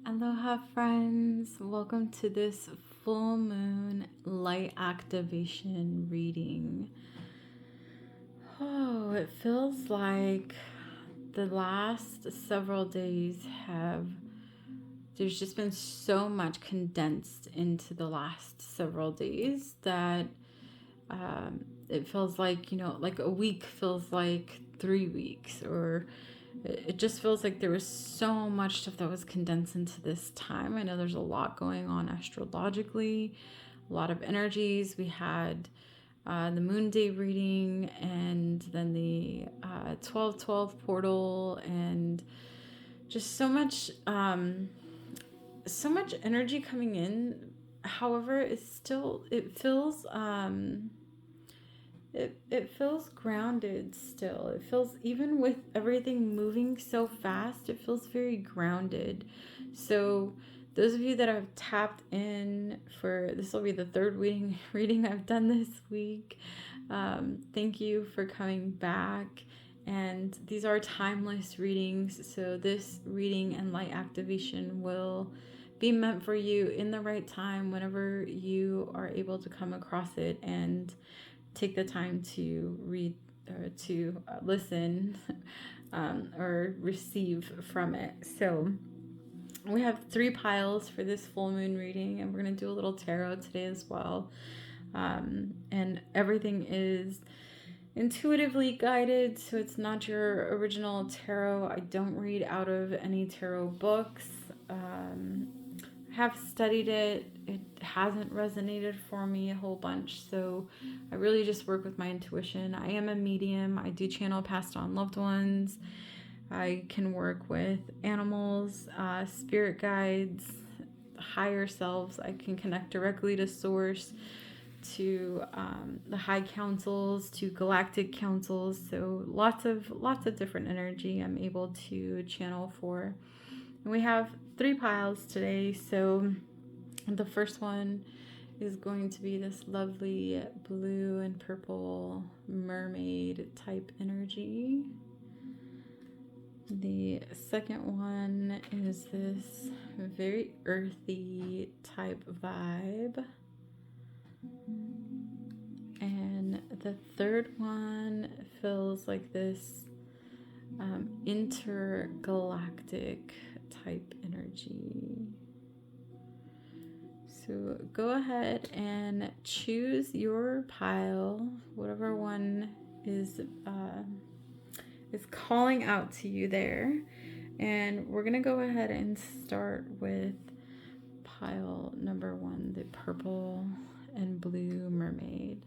Aloha, friends. Welcome to this full moon light activation reading. Oh, it feels like the last several days there's just been so much condensed into the last several days that it feels like, like a week feels like 3 weeks, or it just feels like there was so much stuff that was condensed into this time. I know there's a lot going on astrologically, a lot of energies. We had the moon day reading, and then the 12/12 portal, and just so much energy coming in. However, it feels grounded still. It feels, even with everything moving so fast, it feels very grounded. So those of you that have tapped in for, this will be the third reading I've done this week. Thank you for coming back. And these are timeless readings. So this reading and light activation will be meant for you in the right time, whenever you are able to come across it and take the time to read or to listen or receive from it. So we have 3 piles for this full moon reading, and we're going to do a little tarot today as well. And everything is intuitively guided, so it's not your original tarot. I don't read out of any tarot books. Have studied it. It hasn't resonated for me a whole bunch, so I really just work with my intuition. I am a medium. I do channel passed on loved ones. I can work with animals, spirit guides, higher selves. I can connect directly to source, to the high councils, to galactic councils. So lots of different energy I'm able to channel for. And we have 3 piles today. So the first one is going to be this lovely blue and purple mermaid type energy. The second one is this very earthy type vibe. And the third one feels like this intergalactic type energy. So go ahead and choose your pile, whatever one is calling out to you there. And we're gonna go ahead and start with pile number 1, the purple and blue mermaid.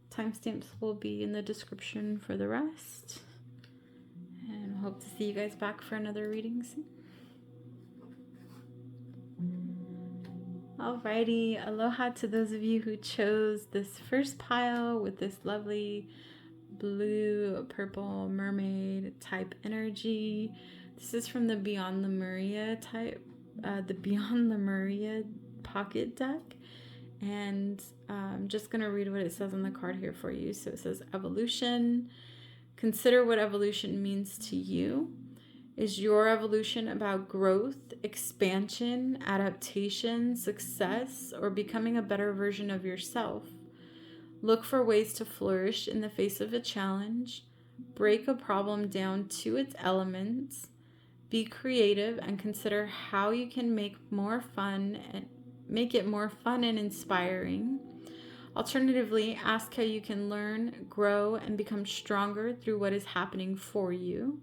Timestamps will be in the description for the rest. And hope to see you guys back for another reading soon. Alrighty, aloha to those of you who chose this first pile with this lovely blue purple mermaid type energy. This is from the Beyond Lemuria type, the Beyond Lemuria pocket deck. And I'm just going to read what it says on the card here for you. So it says evolution. Consider what evolution means to you. Is your evolution about growth, expansion, adaptation, success, or becoming a better version of yourself? Look for ways to flourish in the face of a challenge. Break a problem down to its elements. Be creative and consider how you can make it more fun and inspiring. Alternatively, ask how you can learn, grow, and become stronger through what is happening for you.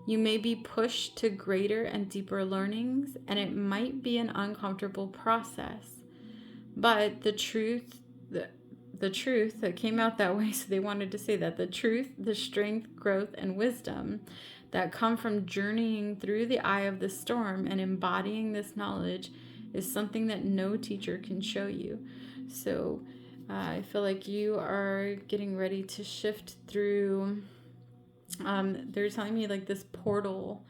You may be pushed to greater and deeper learnings, and it might be an uncomfortable process. But the truth that came out that way, so they wanted to say that the truth, the strength, growth, and wisdom that come from journeying through the eye of the storm and embodying this knowledge is something that no teacher can show you. So I feel like you are getting ready to shift through. They're telling me like this portal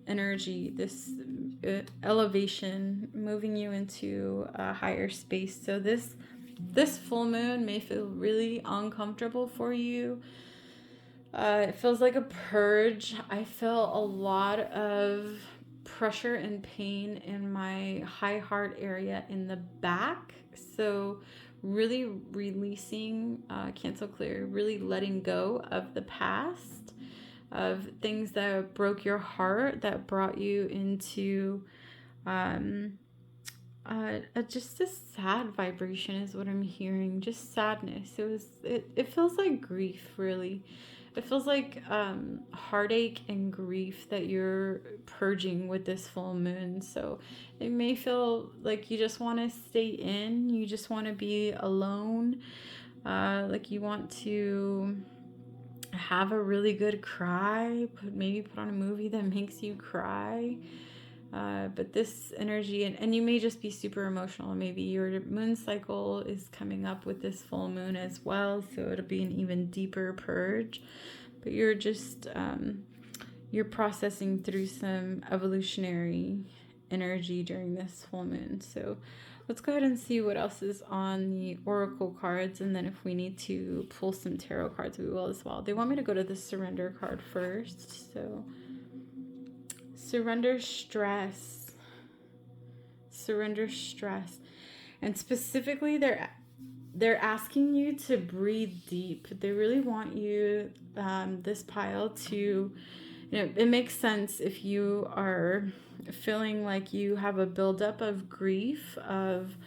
energy, this elevation, moving you into a higher space. So this full moon may feel really uncomfortable for you. It feels like a purge. I feel a lot of pressure and pain in my high heart area in the back. So really releasing, cancel clear, really letting go of the past, of things that broke your heart, that brought you into just a sad vibration is what I'm hearing. Just sadness. It feels like grief, really. It feels like heartache and grief that you're purging with this full moon. So it may feel like you just want to stay in, you just want to be alone, like you want to have a really good cry, maybe put on a movie that makes you cry. But this energy, and you may just be super emotional. Maybe your moon cycle is coming up with this full moon as well, so it'll be an even deeper purge. But you're just, you're processing through some evolutionary energy during this full moon. So let's go ahead and see what else is on the oracle cards, and then if we need to pull some tarot cards, we will as well. They want me to go to the surrender card first, so... Surrender stress. Surrender stress. And specifically, they're asking you to breathe deep. They really want you, this pile, to, it makes sense if you are feeling like you have a buildup of grief, of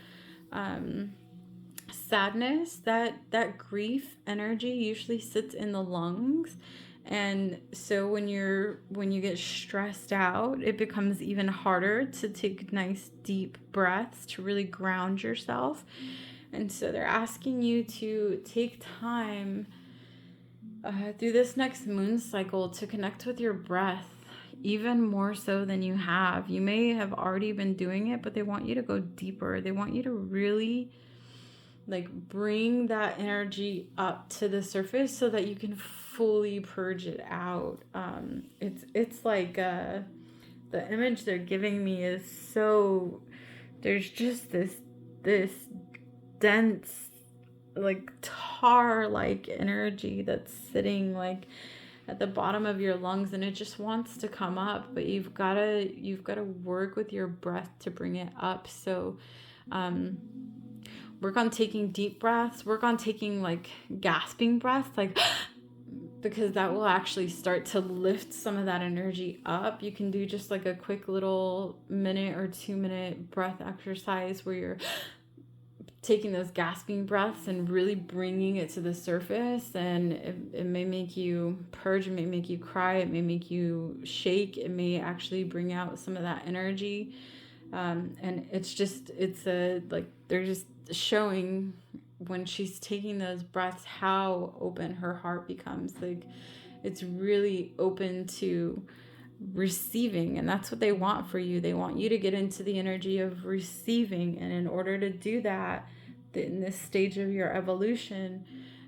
sadness. That grief energy usually sits in the lungs. And so when you get stressed out, it becomes even harder to take nice deep breaths to really ground yourself. And so they're asking you to take time through this next moon cycle to connect with your breath even more so than you have. You may have already been doing it, but they want you to go deeper. They want you to really bring that energy up to the surface so that you can fully purge it out. It's like the image they're giving me is so, there's just this dense tar energy that's sitting at the bottom of your lungs, and it just wants to come up, but you've got to work with your breath to bring it up. So work on taking deep breaths, work on taking gasping breaths, because that will actually start to lift some of that energy up. You can do just a quick little minute or 2 minute breath exercise where you're taking those gasping breaths and really bringing it to the surface. And it may make you purge, it may make you cry, it may make you shake, it may actually bring out some of that energy. And they're just showing when she's taking those breaths how open her heart becomes. It's really open to receiving, and that's what they want for you. They want you to get into the energy of receiving, and in order to do that, in this stage of your evolution,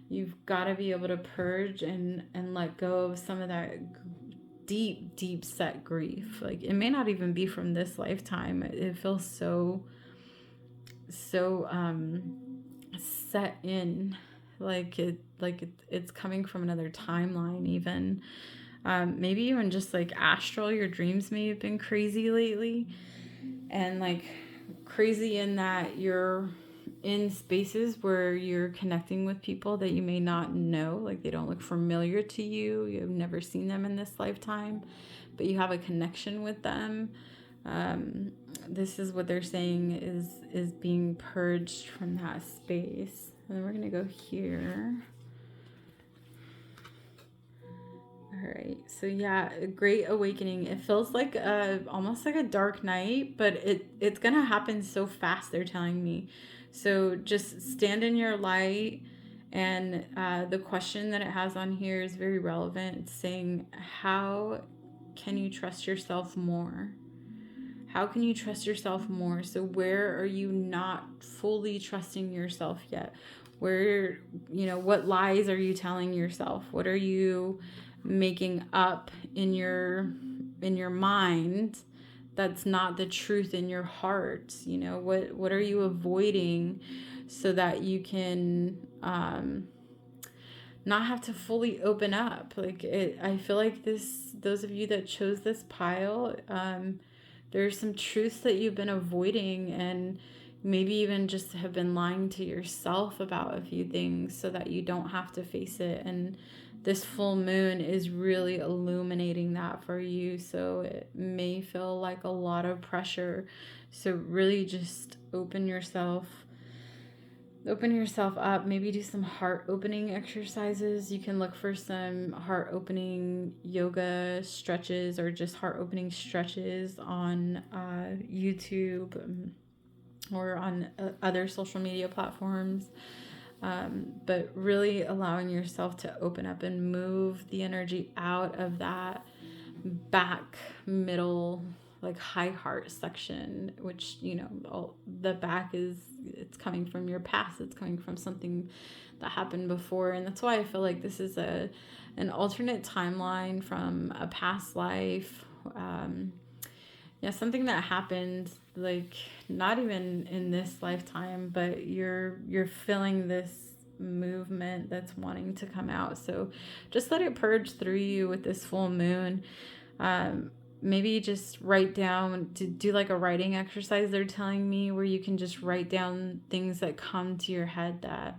you've got to be able to purge and let go of some of that deep set grief. It may not even be from this lifetime. It feels so set in, it's coming from another timeline even. Maybe even just astral, your dreams may have been crazy lately, and crazy in that you're in spaces where you're connecting with people that you may not know, they don't look familiar to you, you've never seen them in this lifetime, but you have a connection with them. This is what they're saying is being purged from that space. And then we're gonna go here. All right, so yeah, a great awakening. It feels like almost like a dark night, but it's gonna happen so fast, they're telling me. So just stand in your light. And the question that it has on here is very relevant. It's saying, how can you trust yourself more? How can you trust yourself more? So where are you not fully trusting yourself yet? Where, what lies are you telling yourself? What are you making up in your mind that's not the truth in your heart? What are you avoiding so that you can not have to fully open up? I feel like those of you that chose this pile, There's some truths that you've been avoiding, and maybe even just have been lying to yourself about a few things so that you don't have to face it. And this full moon is really illuminating that for you. So it may feel like a lot of pressure. So really just open yourself up. Maybe do some heart opening exercises. You can look for some heart opening yoga stretches or just heart opening stretches on YouTube, or on other social media platforms. But really allowing yourself to open up and move the energy out of that back middle, like high heart section, which, the back it's coming from your past. It's coming from something that happened before. And that's why I feel like this is an alternate timeline from a past life. Something that happened, like not even in this lifetime, but you're feeling this movement that's wanting to come out. So just let it purge through you with this full moon. Maybe just write down, to do like a writing exercise, they're telling me, where you can just write down things that come to your head that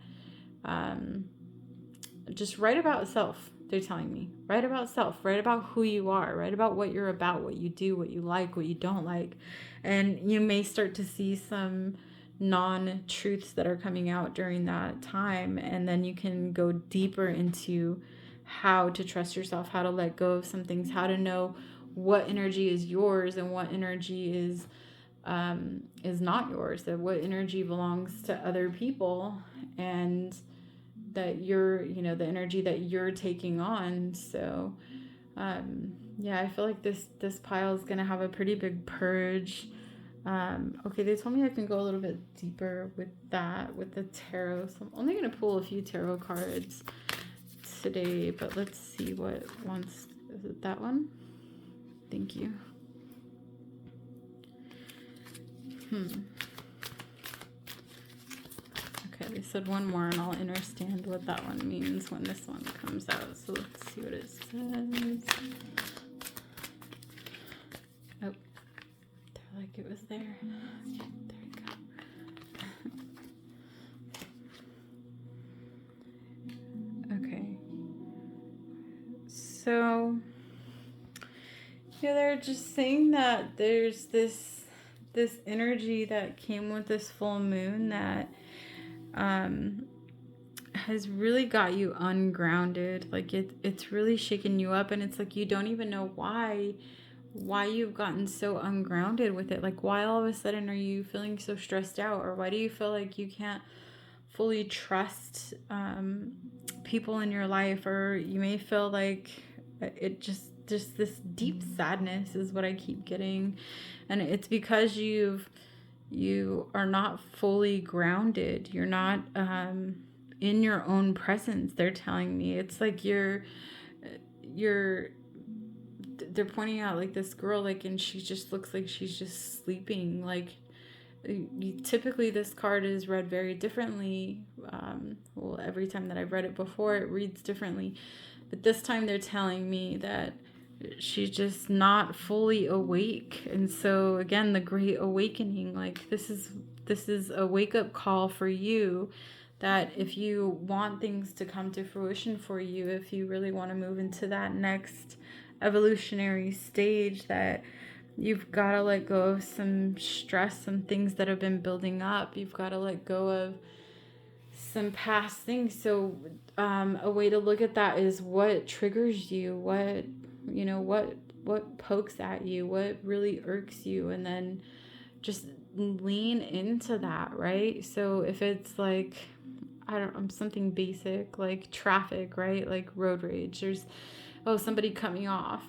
just write about self. They're telling me, write about self, write about who you are, write about what you're about, what you do, what you like, what you don't like. And you may start to see some non-truths that are coming out during that time. And then you can go deeper into how to trust yourself, how to let go of some things, how to know what energy is yours and what energy is not yours, that what energy belongs to other people, and that you're, the energy that you're taking on. So I feel like this pile is gonna have a pretty big purge. Okay, they told me I can go a little bit deeper with that, with the tarot. So I'm only gonna pull a few tarot cards today, but let's see what wants. Is it that one? Thank you. Okay, they said one more, and I'll understand what that one means when this one comes out. So let's see what it says. Oh, they're like it was there. Okay, there you go. Okay. So, they're just saying that there's this energy that came with this full moon that has really got you ungrounded. Like it's really shaken you up, and it's like you don't even know why you've gotten so ungrounded with it. Like, why all of a sudden are you feeling so stressed out, or why do you feel like you can't fully trust people in your life, or you may feel like it just this deep sadness is what I keep getting. And it's because you are not fully grounded. You're not in your own presence. They're telling me it's like they're pointing out like this girl, like, and she just looks like she's just sleeping. Like, typically this card is read very differently. Well, every time that I've read it before, it reads differently, but this time they're telling me that she's just not fully awake. And so again, the great awakening, like this is a wake-up call for you, that if you want things to come to fruition for you, if you really want to move into that next evolutionary stage, that you've got to let go of some stress, some things that have been building up. You've got to let go of some past things. So a way to look at that is what triggers you, what pokes at you, what really irks you, and then just lean into that, right? So if it's like, something basic like traffic, right? Like road rage, there's, somebody cut me off.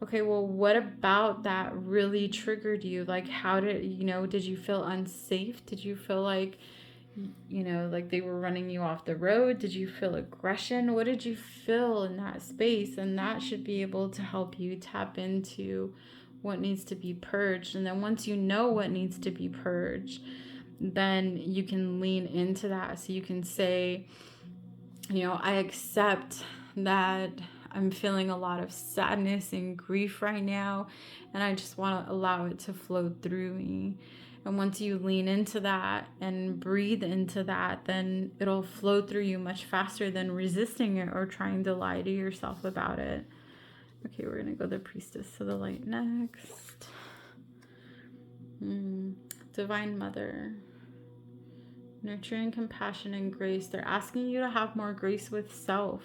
Okay, well, what about that really triggered you? Like, how did you feel unsafe? Did you feel like, like they were running you off the road? Did you feel aggression? What did you feel in that space? And that should be able to help you tap into what needs to be purged. And then once you know what needs to be purged, then you can lean into that. So you can say, I accept that I'm feeling a lot of sadness and grief right now, and I just want to allow it to flow through me. And once you lean into that and breathe into that, then it'll flow through you much faster than resisting it or trying to lie to yourself about it. Okay, we're going to go the Priestess of the Light next. Divine Mother. Nurturing, compassion, and grace. They're asking you to have more grace with self.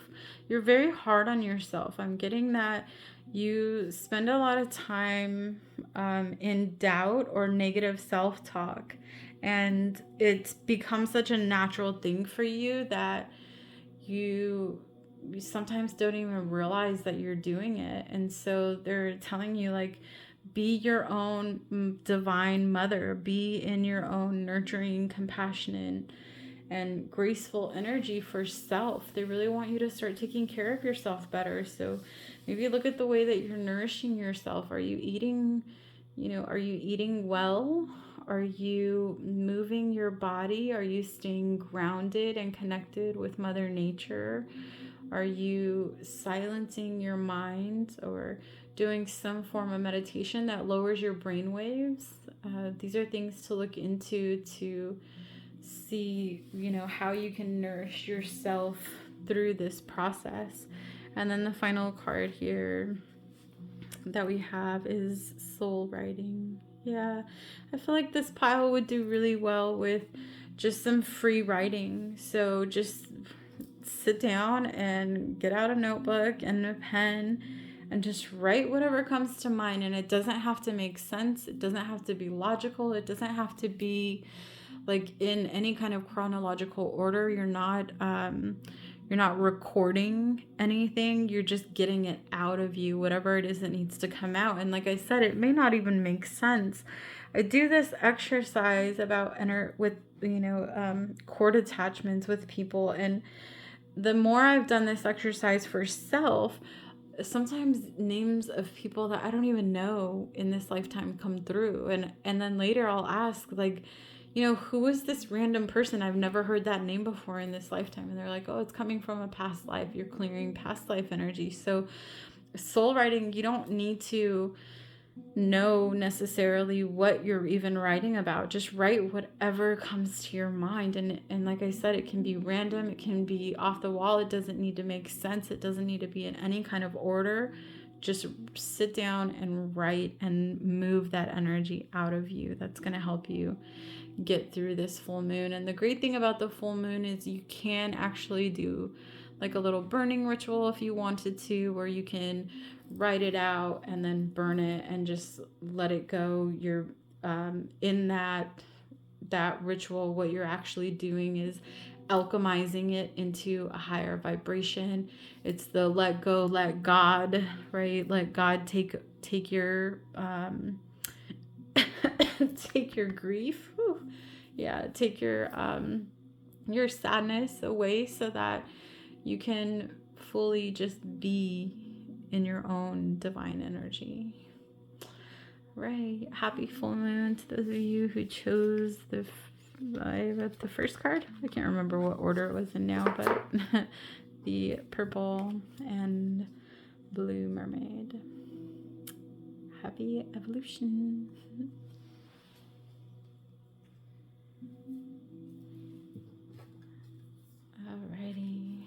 You're very hard on yourself. I'm getting that you spend a lot of time in doubt or negative self-talk. And it's become such a natural thing for you that you sometimes don't even realize that you're doing it. And so they're telling you, like, be your own divine mother. Be in your own nurturing, compassionate, and graceful energy for self. They really want you to start taking care of yourself better. So maybe look at the way that you're nourishing yourself. Are you eating, are you eating well? Are you moving your body? Are you staying grounded and connected with Mother Nature? Are you silencing your mind or doing some form of meditation that lowers your brain waves? These are things to look into to see, how you can nourish yourself through this process. And then the final card here that we have is soul writing. Yeah, I feel like this pile would do really well with just some free writing. So just sit down and get out a notebook and a pen and just write whatever comes to mind. And it doesn't have to make sense. It doesn't have to be logical. It doesn't have to be like in any kind of chronological order. You're not recording anything. You're just getting it out of you, whatever it is that needs to come out. And like I said, it may not even make sense. I do this exercise about cord attachments with people, and the more I've done this exercise for self, sometimes names of people that I don't even know in this lifetime come through. And then later I'll ask, like, who is this random person? I've never heard that name before in this lifetime. And they're like, oh, it's coming from a past life. You're clearing past life energy. So soul writing, you don't need to know necessarily what you're even writing about. Just write whatever comes to your mind. And like I said, it can be random. It can be off the wall. It doesn't need to make sense. It doesn't need to be in any kind of order. Just sit down and write and move that energy out of you. That's going to help you get through this full moon. And the great thing about the full moon is you can actually do like a little burning ritual if you wanted to, where you can write it out and then burn it and just let it go. You're in that ritual, what you're actually doing is alchemizing it into a higher vibration. It's the let go, let God, right? Let God take your take your grief. Whew. Yeah, take your sadness away so that you can fully just be in your own divine energy. Right. Happy full moon to those of you who chose I read the first card. I can't remember what order it was in now, but the purple and blue mermaid. Happy evolution. Alrighty.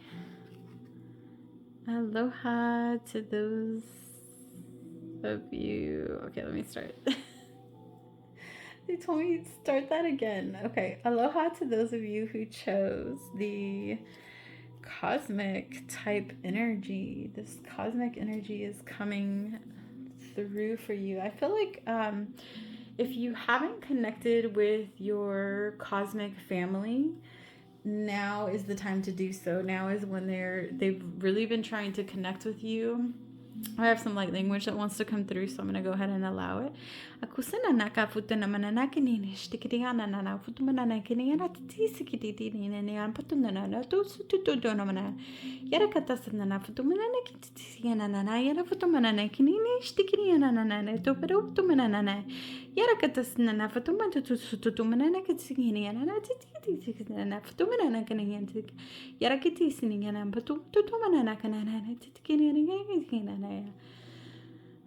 Aloha to those of you. Okay, let me start. They told me to start that again. Okay, aloha to those of you who chose the cosmic type energy. This cosmic energy is coming through for you. I feel like if you haven't connected with your cosmic family, now is the time to do so. Now is when they've really been trying to connect with you. I have some light language that wants to come through, so I'm going to go ahead and allow it.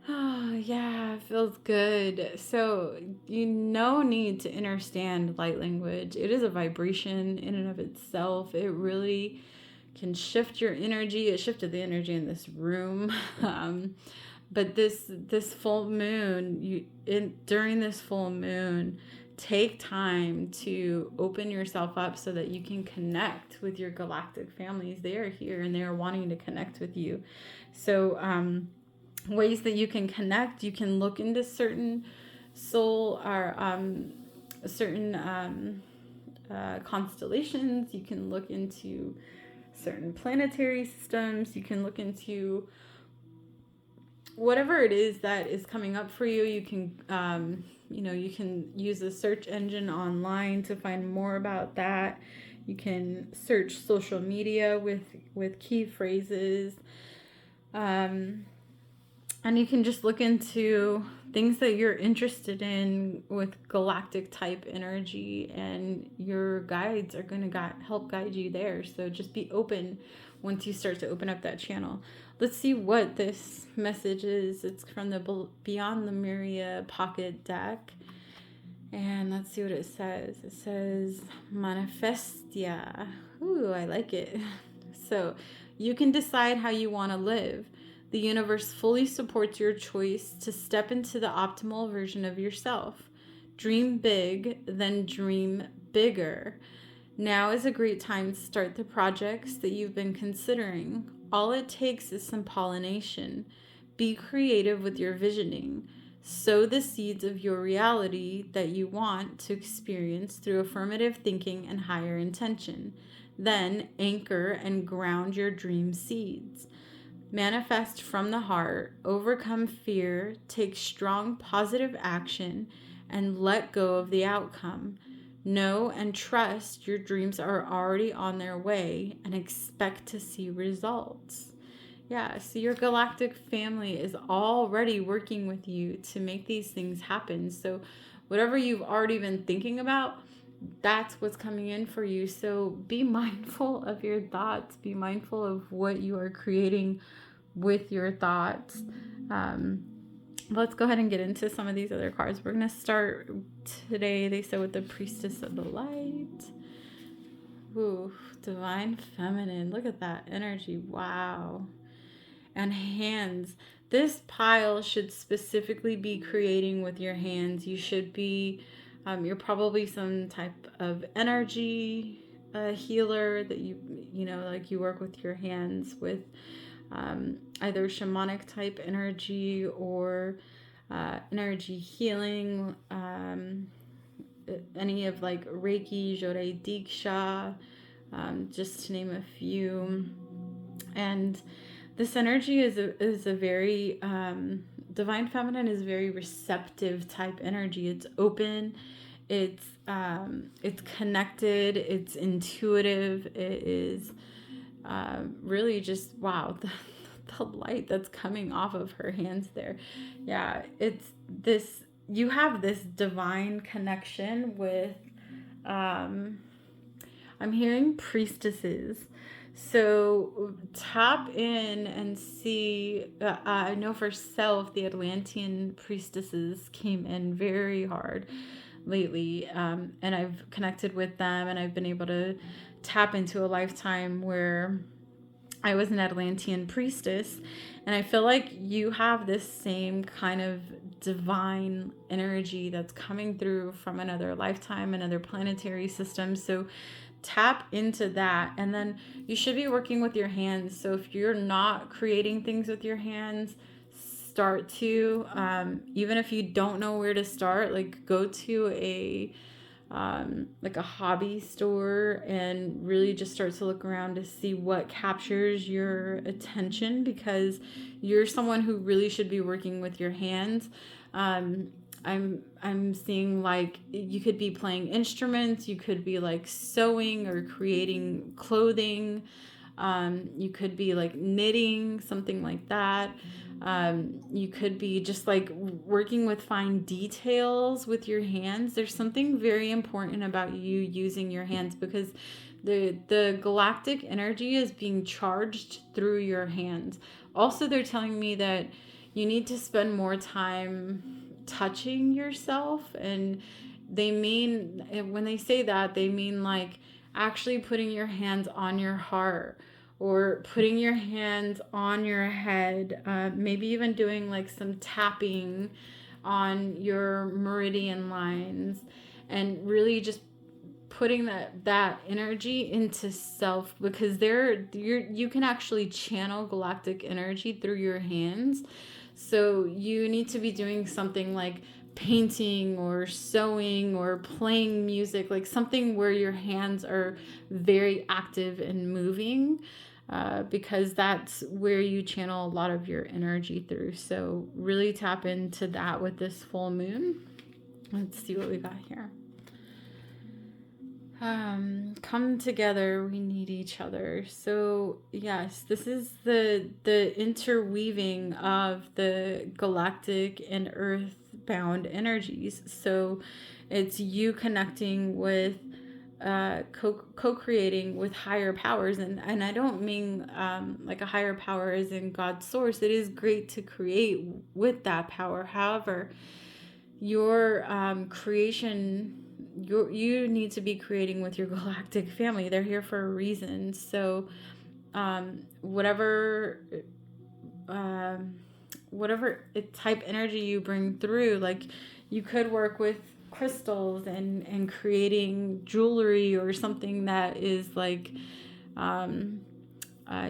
Oh, yeah, it feels good. So, no need to understand light language. It is a vibration in and of itself. It really can shift your energy. It shifted the energy in this room. But this full moon, during this full moon, take time to open yourself up so that you can connect with your galactic families. They are here and they are wanting to connect with you. So, ways that you can connect, you can look into certain soul or certain constellations. You can look into certain planetary systems. You can look into whatever it is that is coming up for you. You can you can use a search engine online to find more about that. You can search social media with key phrases. And you can just look into things that you're interested in with galactic type energy, and your guides are going to help guide you there. So just be open once you start to open up that channel. Let's see what this message is. It's from the Beyond Lemuria pocket deck. And let's see what it says. It says Manifestia. Ooh, I like it. So you can decide how you want to live. The universe fully supports your choice to step into the optimal version of yourself. Dream big, then dream bigger. Now is a great time to start the projects that you've been considering. All it takes is some pollination. Be creative with your visioning. Sow the seeds of your reality that you want to experience through affirmative thinking and higher intention. Then anchor and ground your dream seeds. Manifest from the heart, overcome fear, take strong positive action, and let go of the outcome. Know and trust your dreams are already on their way, and expect to see results. Yeah, so your galactic family is already working with you to make these things happen. So whatever you've already been thinking about, that's what's coming in for you. So be mindful of your thoughts. Be mindful of what you are creating with your thoughts. Let's go ahead and get into some of these other cards. We're going to start today, they said, with the Priestess of the Light. Ooh, Divine Feminine. Look at that energy. Wow. And hands. This pile should specifically be creating with your hands. You should be, you're probably some type of energy healer that like you work with your hands with either shamanic type energy or energy healing, any of like Reiki, Jodai Diksha, just to name a few. And this energy is a very Divine Feminine is very receptive type energy. It's open, it's connected, it's intuitive. It is really just wow, the light that's coming off of her hands there. Yeah, it's this. You have this divine connection with. I'm hearing priestesses. So tap in and see. I know for self, the Atlantean priestesses came in very hard lately, and I've connected with them, and I've been able to tap into a lifetime where I was an Atlantean priestess, and I feel like you have this same kind of divine energy that's coming through from another lifetime, another planetary system. So tap into that, and then you should be working with your hands. So if you're not creating things with your hands, start to, even if you don't know where to start, like go to a hobby store and really just start to look around to see what captures your attention, because you're someone who really should be working with your hands. I'm seeing like you could be playing instruments, you could be like sewing or creating clothing, you could be like knitting, something like that. You could be just like working with fine details with your hands. There's something very important about you using your hands, because the galactic energy is being charged through your hands. Also, they're telling me that you need to spend more time touching yourself, and they mean, when they say that, they mean like actually putting your hands on your heart, or putting your hands on your head, maybe even doing like some tapping on your meridian lines, and really just putting that energy into self, because you can actually channel galactic energy through your hands. So you need to be doing something like painting or sewing or playing music, like something where your hands are very active and moving, because that's where you channel a lot of your energy through. So really tap into that with this full moon. Let's see what we got here. Come together, we need each other. So yes, this is the interweaving of the galactic and earth-bound energies. So it's you connecting with co-creating with higher powers, and I don't mean like a higher power as in God's source. It is great to create with that power. However, your creation, you need to be creating with your galactic family. They're here for a reason. So whatever type energy you bring through, like you could work with crystals and creating jewelry or something that is like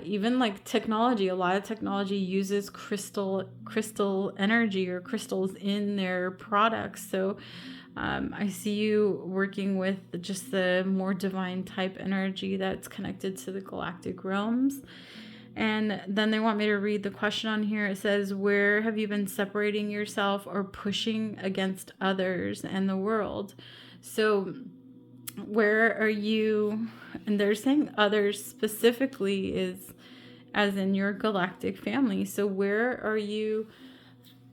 even like technology. A lot of technology uses crystal energy or crystals in their products. So I see you working with just the more divine type energy that's connected to the galactic realms. And then they want me to read the question on here. It says, where have you been separating yourself or pushing against others and the world? So where are you, and they're saying others specifically is as in your galactic family. So where are you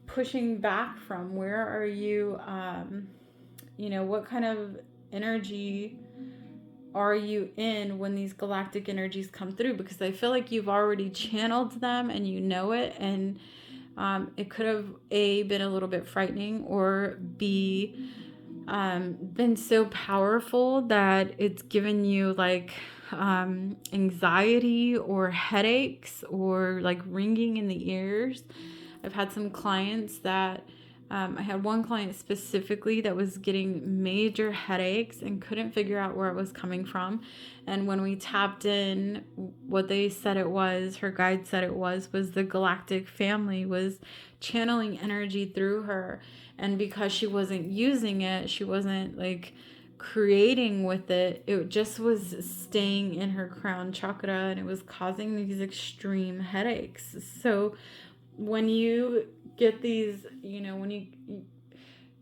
pushing back from? Where are you, what kind of energy are you in when these galactic energies come through? Because I feel like you've already channeled them and you know it, and it could have been a little bit frightening, or B, been so powerful that it's given you like anxiety or headaches or like ringing in the ears. I've had some clients that I had one client specifically that was getting major headaches and couldn't figure out where it was coming from. And when we tapped in, what they said it was, her guide said it was the galactic family was channeling energy through her. And because she wasn't using it, she wasn't like creating with it, it just was staying in her crown chakra, and it was causing these extreme headaches. So when you get these, when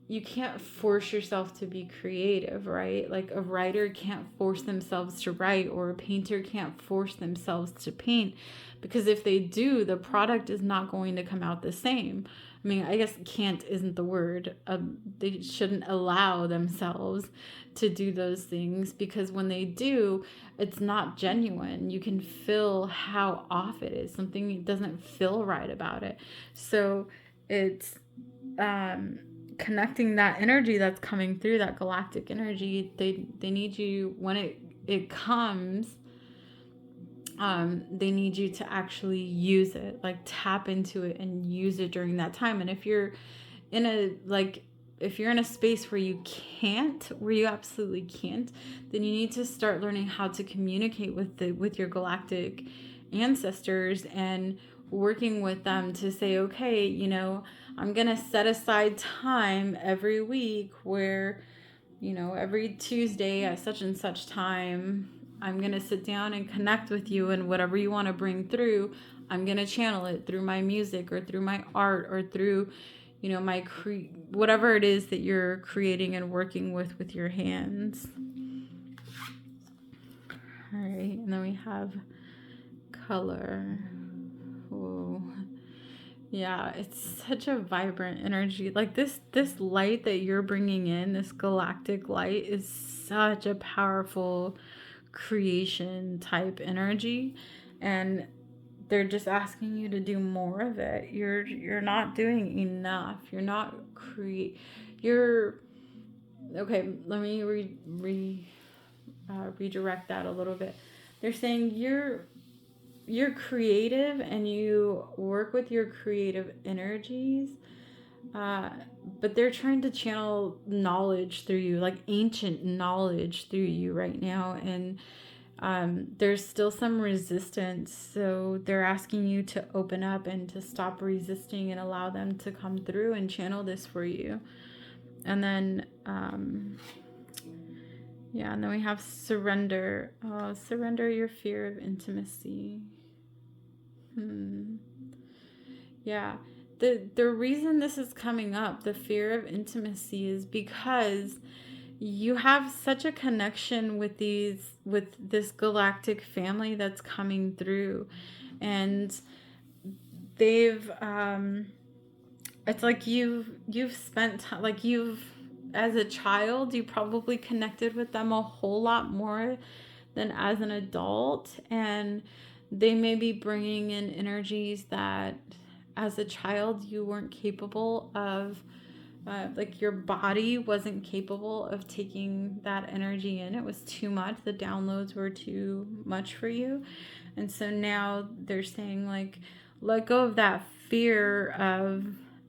you can't force yourself to be creative, right? Like a writer can't force themselves to write, or a painter can't force themselves to paint, because if they do, the product is not going to come out the same. I mean, I guess can't isn't the word. They shouldn't allow themselves to do those things, because when they do, it's not genuine. You can feel how off it is. Something doesn't feel right about it. So it's connecting that energy that's coming through, that galactic energy. They need you when it comes. They need you to actually use it, like tap into it and use it during that time. And if you're in a space where you absolutely can't, then you need to start learning how to communicate with your galactic ancestors and working with them to say, okay, I'm going to set aside time every week where, every Tuesday at such and such time, I'm going to sit down and connect with you, and whatever you want to bring through, I'm going to channel it through my music or through my art or through, my whatever it is that you're creating and working with your hands. All right. And then we have color. Whoa. Yeah, it's such a vibrant energy. Like this light that you're bringing in, this galactic light is such a powerful creation type energy, and they're just asking you to do more of it. You're not doing enough. You're not create you're okay, let me redirect that a little bit. They're saying you're creative and you work with your creative energies, uh, but they're trying to channel knowledge through you, like ancient knowledge through you right now. And there's still some resistance. So they're asking you to open up and to stop resisting and allow them to come through and channel this for you. And then, yeah, and then we have surrender. Surrender your fear of intimacy. Yeah. The reason this is coming up, the fear of intimacy, is because you have such a connection with this galactic family that's coming through, and they've it's like you've spent like you've as a child you probably connected with them a whole lot more than as an adult, and they may be bringing in energies that as a child you weren't capable of, like your body wasn't capable of taking that energy in. It was too much. The downloads were too much for you. And so now they're saying, like, let go of that fear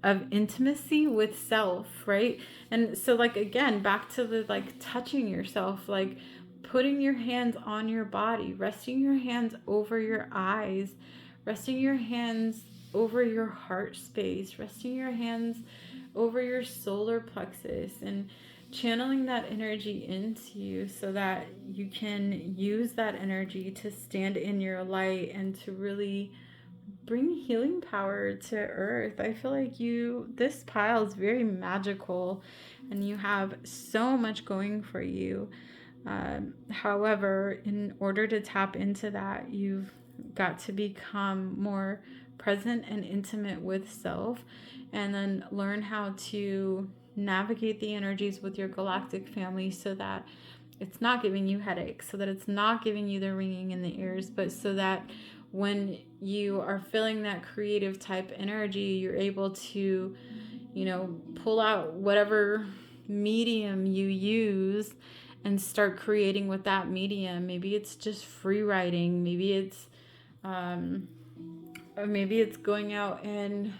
of intimacy with self, right? And so, like, again, back to the like touching yourself, like putting your hands on your body, resting your hands over your eyes, resting your hands over your heart space, resting your hands over your solar plexus, and channeling that energy into you so that you can use that energy to stand in your light and to really bring healing power to earth. I feel like this pile is very magical and you have so much going for you. However, in order to tap into that, you've got to become more present and intimate with self, and then learn how to navigate the energies with your galactic family so that it's not giving you headaches, so that it's not giving you the ringing in the ears, but so that when you are feeling that creative type energy, you're able to, pull out whatever medium you use and start creating with that medium. Maybe it's just free writing. Maybe it's going out and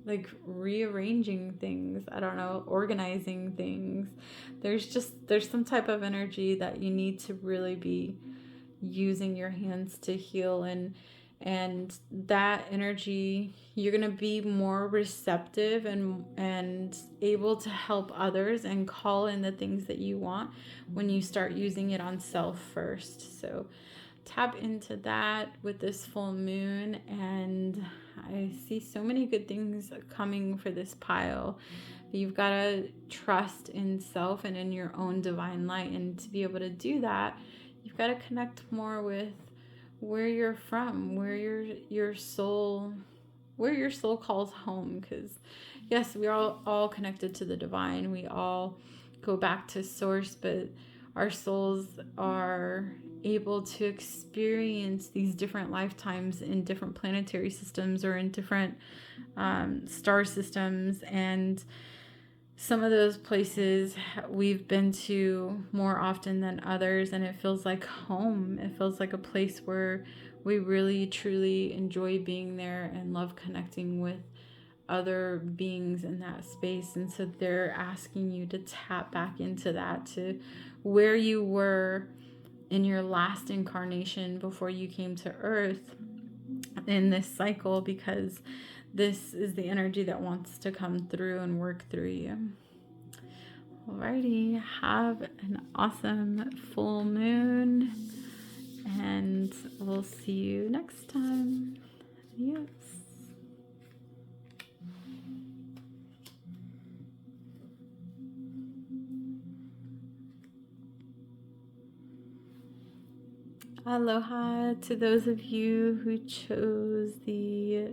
like rearranging things. I don't know, organizing things. There's some type of energy that you need to really be using your hands to heal, and that energy, you're going to be more receptive and able to help others and call in the things that you want when you start using it on self first. So tap into that with this full moon, and I see so many good things coming for this pile. But you've got to trust in self and in your own divine light, and to be able to do that, you've got to connect more with where you're from, where your soul calls home. Because yes, we're all connected to the divine, we all go back to source, but our souls are able to experience these different lifetimes in different planetary systems or in different star systems, and some of those places we've been to more often than others, and it feels like home. It feels like a place where we really truly enjoy being there and love connecting with other beings in that space. And so they're asking you to tap back into that, to where you were in your last incarnation before you came to earth in this cycle, because this is the energy that wants to come through and work through you. Alrighty, have an awesome full moon, and we'll see you next time. Adios. Aloha to those of you who chose the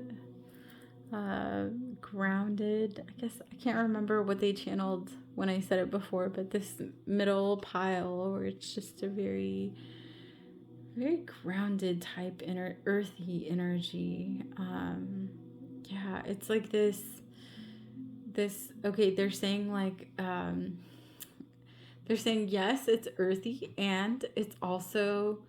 grounded. I guess I can't remember what they channeled when I said it before, but this middle pile where it's just a very, very grounded type earthy energy. Yeah, it's like this. Okay, they're saying like they're saying yes, it's earthy, and it's also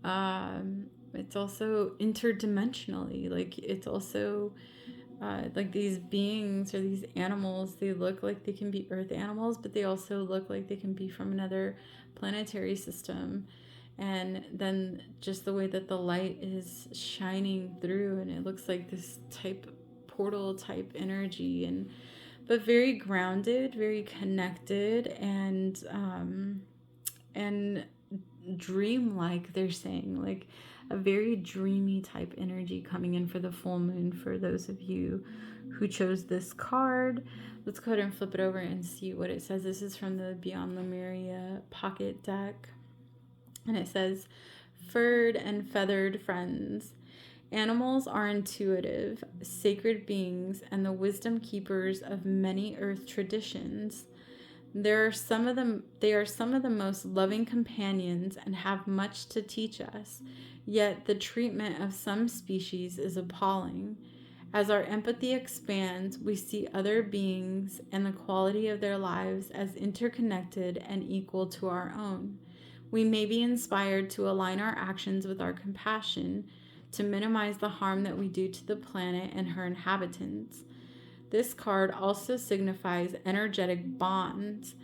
interdimensionally. Like it's also like these beings or these animals, they look like they can be earth animals, but they also look like they can be from another planetary system. And then just the way that the light is shining through, and it looks like this type portal type energy, and but very grounded, very connected, and dreamlike. They're saying like a very dreamy type energy coming in for the full moon for those of you who chose this card. Let's go ahead and flip it over and see what it says. This is from the Beyond Lemuria pocket deck, and it says, furred and feathered friends. Animals are intuitive, sacred beings, and the wisdom keepers of many earth traditions. They are some of the most loving companions and have much to teach us. Yet the treatment of some species is appalling. As our empathy expands, we see other beings and the quality of their lives as interconnected and equal to our own. We may be inspired to align our actions with our compassion, to minimize the harm that we do to the planet and her inhabitants. This card also signifies energetic bonds.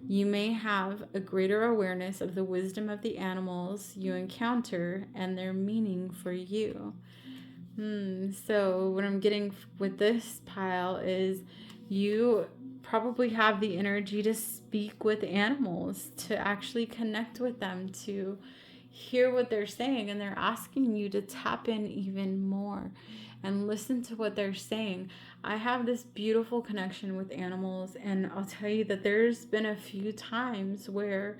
You may have a greater awareness of the wisdom of the animals you encounter and their meaning for you. So what I'm getting with this pile is you probably have the energy to speak with animals, to actually connect with them, to hear what they're saying, and they're asking you to tap in even more and listen to what they're saying. I have this beautiful connection with animals, and I'll tell you that there's been a few times where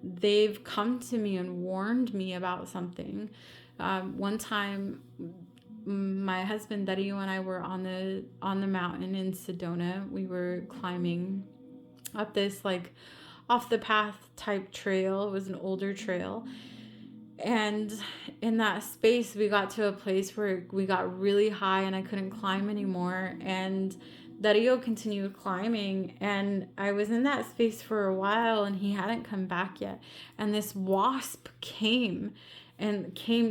they've come to me and warned me about something. One time, my husband Dario and I were on the mountain in Sedona. We were climbing up this like off the path type trail. It was an older trail. And in that space, we got to a place where we got really high and I couldn't climb anymore. And Dario continued climbing. And I was in that space for a while and he hadn't come back yet. And this wasp came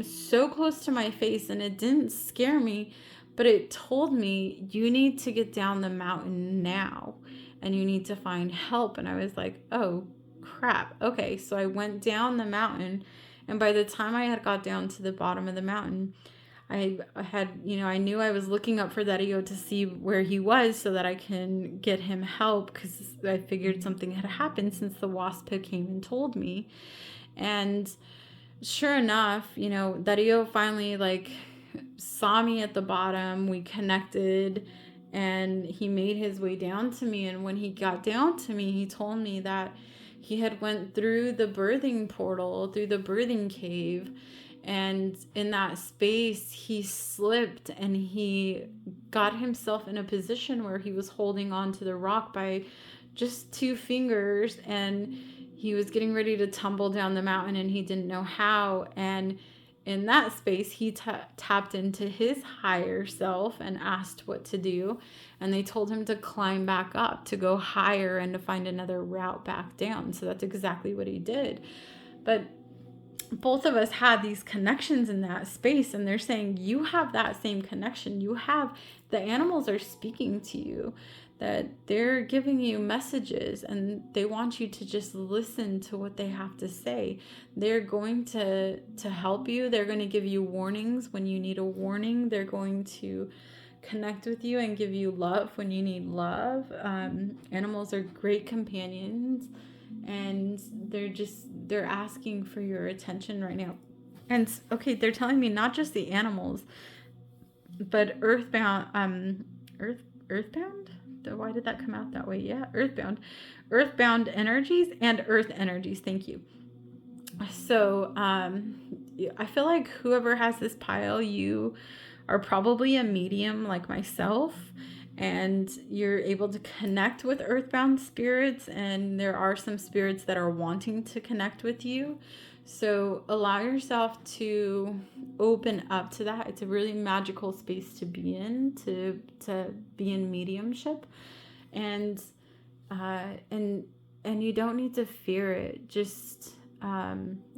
so close to my face, and it didn't scare me, but it told me, you need to get down the mountain now and you need to find help. And I was like, oh crap. Okay. So I went down the mountain. And by the time I had got down to the bottom of the mountain, I had, I knew I was looking up for Dario to see where he was so that I can get him help, because I figured something had happened since the wasp came and told me. And sure enough, Dario finally saw me at the bottom. We connected and he made his way down to me. And when he got down to me, he told me that he had went through the birthing portal, through the birthing cave, and in that space he slipped and he got himself in a position where he was holding on to the rock by just 2 fingers, and he was getting ready to tumble down the mountain and he didn't know how. And in that space, he tapped into his higher self and asked what to do. And they told him to climb back up, to go higher and to find another route back down. So that's exactly what he did. But both of us had these connections in that space, and they're saying you have that same connection. The animals are speaking to you, that they're giving you messages and they want you to just listen to what they have to say. They're going to help you. They're going to give you warnings when you need a warning. They're going to connect with you and give you love when you need love. Animals are great companions, and they're asking for your attention right now. And okay, they're telling me not just the animals, but earthbound. Why did that come out that way? Yeah, earthbound energies and earth energies. Thank you. So I feel like whoever has this pile, you are probably a medium like myself, and you're able to connect with earthbound spirits, and there are some spirits that are wanting to connect with you. So allow yourself to open up to that. It's a really magical space to be in, to be in mediumship. And and you don't need to fear it. Just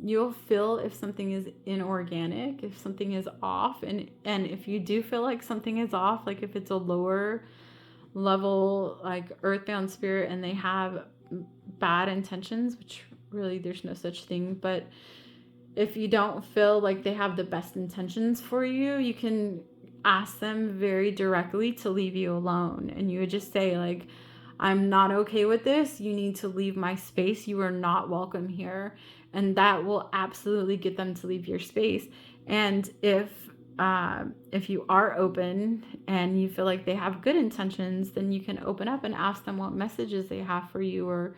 you'll feel if something is inorganic, if something is off, and if you do feel like something is off, like if it's a lower level like earthbound spirit and they have bad intentions, which really there's no such thing, but if you don't feel like they have the best intentions for you, you can ask them very directly to leave you alone. And you would just say, like, I'm not okay with this. You need to leave my space. You are not welcome here. And that will absolutely get them to leave your space. And if you are open and you feel like they have good intentions, then you can open up and ask them what messages they have for you, or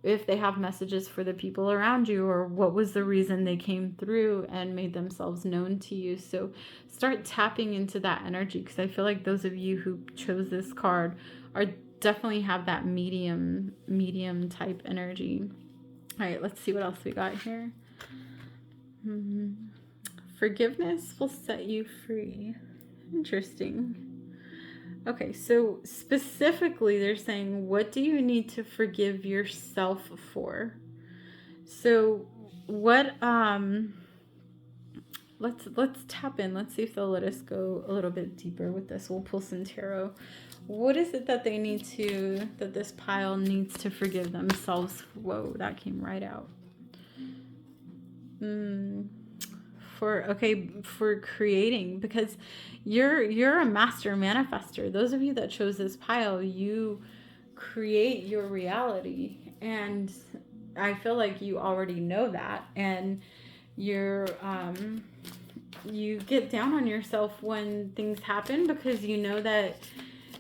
if they have messages for the people around you, or what was the reason they came through and made themselves known to you. So start tapping into that energy, because I feel like those of you who chose this card are definitely have that medium type energy. All right, let's see what else we got here. Forgiveness will set you free. Interesting. Okay, so specifically they're saying, what do you need to forgive yourself for? So what let's tap in. Let's see if they'll let us go a little bit deeper with this. We'll pull some tarot. What is it that they need to, that this pile needs to forgive themselves? Whoa, that came right out. For creating, because you're a master manifester. Those of you that chose this pile, you create your reality, and I feel like you already know that, and you're you get down on yourself when things happen, because you know that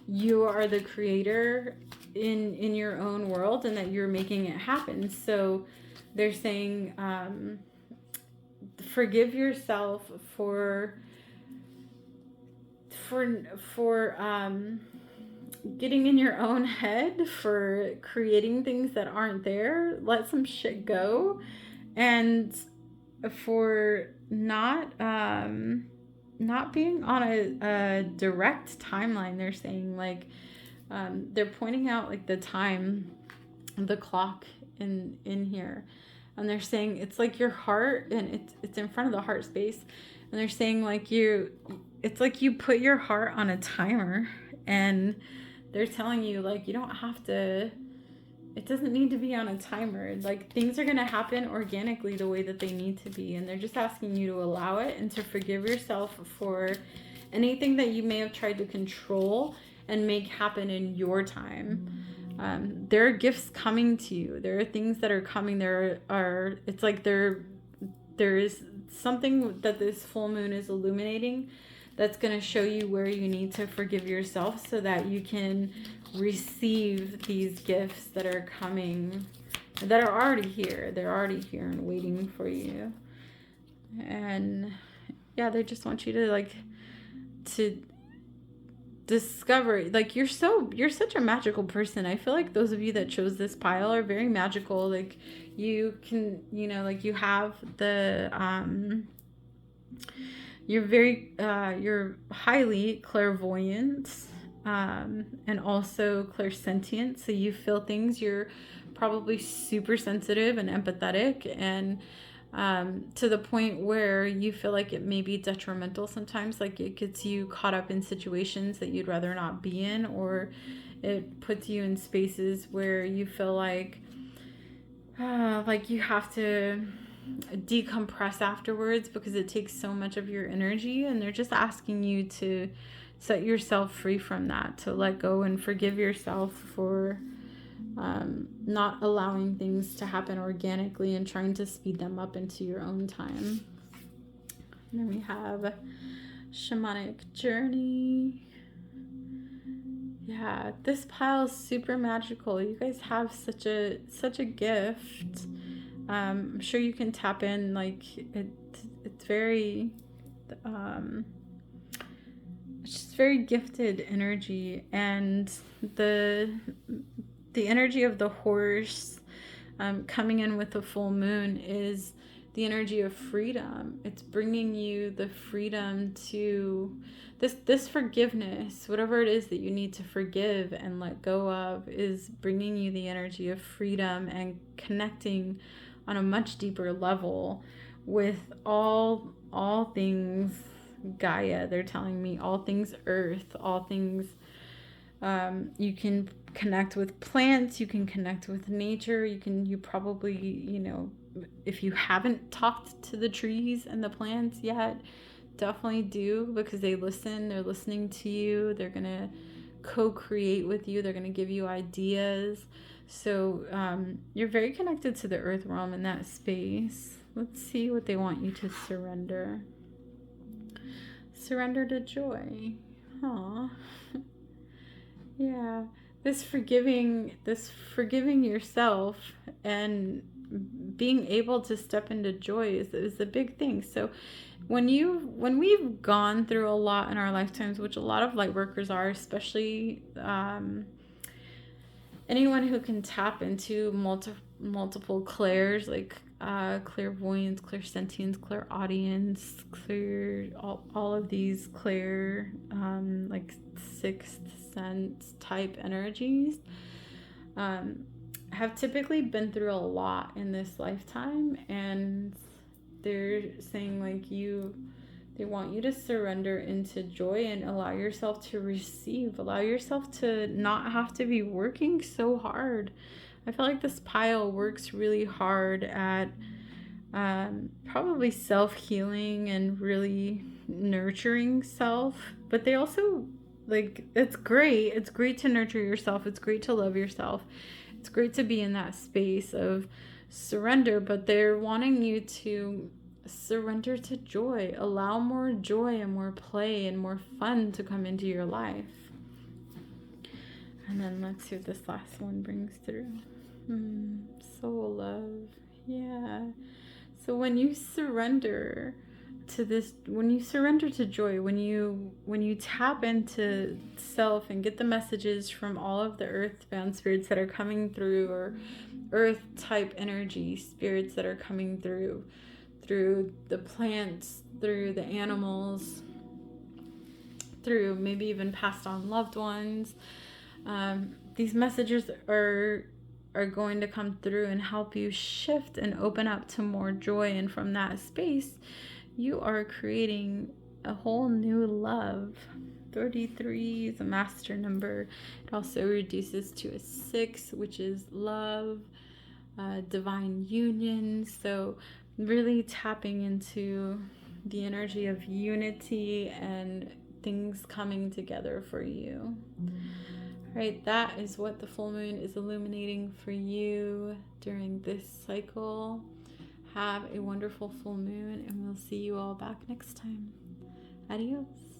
you are the creator in your own world and that you're making it happen. So they're saying forgive yourself for getting in your own head, for creating things that aren't there. Let some shit go, and for not being on a direct timeline. They're saying, like, they're pointing out like the time, the clock in here, and they're saying it's like your heart, and it's in front of the heart space, and they're saying like it's like you put your heart on a timer, and they're telling you, like, you don't have to, it doesn't need to be on a timer. Like, things are going to happen organically the way that they need to be, and they're just asking you to allow it and to forgive yourself for anything that you may have tried to control and make happen in your time. There are gifts coming to you. There are things that are coming. It's like there is something that this full moon is illuminating that's going to show you where you need to forgive yourself, so that you can receive these gifts that are coming, that are already here. They're already here and waiting for you. And yeah, they just want you to discover, like, you're such a magical person. I feel like those of you that chose this pile are very magical. Like, you can, like, you have the you're highly clairvoyant, and also clairsentient, so you feel things. You're probably super sensitive and empathetic, and to the point where you feel like it may be detrimental sometimes. Like, it gets you caught up in situations that you'd rather not be in, or it puts you in spaces where you feel like you have to decompress afterwards, because it takes so much of your energy. And they're just asking you to set yourself free from that, to let go and forgive yourself for not allowing things to happen organically and trying to speed them up into your own time. And then we have shamanic journey. Yeah, this pile is super magical. You guys have such a gift. I'm sure you can tap in. Like, it's very it's just very gifted energy. And the energy of the horse coming in with the full moon is the energy of freedom. It's bringing you the freedom to this forgiveness, whatever it is that you need to forgive and let go of, is bringing you the energy of freedom and connecting on a much deeper level with all things Gaia. They're telling me all things earth, all things. You can connect with plants, you can connect with nature, you probably, if you haven't talked to the trees and the plants yet, definitely do, because they're listening to you, they're gonna co-create with you, they're gonna give you ideas. So you're very connected to the earth realm in that space. Let's see what they want you to surrender. Surrender to joy. Aww. Yeah, this forgiving yourself and being able to step into joy is a big thing. So when we've gone through a lot in our lifetimes, which a lot of light workers are, especially anyone who can tap into multiple clairs, like clairvoyance, clairsentience, clairaudience, all of these clair, like sixth sense type energies, have typically been through a lot in this lifetime, and they're saying like they want you to surrender into joy and allow yourself to receive, allow yourself to not have to be working so hard. I feel like this pile works really hard at probably self-healing and really nurturing self, but they also, like, it's great to nurture yourself, it's great to love yourself, it's great to be in that space of surrender, but they're wanting you to surrender to joy. Allow more joy and more play and more fun to come into your life. And then let's see what this last one brings through. Soul love. Yeah. So when you surrender to this, when you surrender to joy, when you tap into self and get the messages from all of the earthbound spirits that are coming through, or earth type energy spirits that are coming through the plants, through the animals, through maybe even passed on loved ones, these messages are going to come through and help you shift and open up to more joy. And from that space, you are creating a whole new love. 33 is a master number. It also reduces to a 6, which is love, divine union. So really tapping into the energy of unity and things coming together for you. All right, that is what the full moon is illuminating for you during this cycle. Have a wonderful full moon, and we'll see you all back next time. Adios.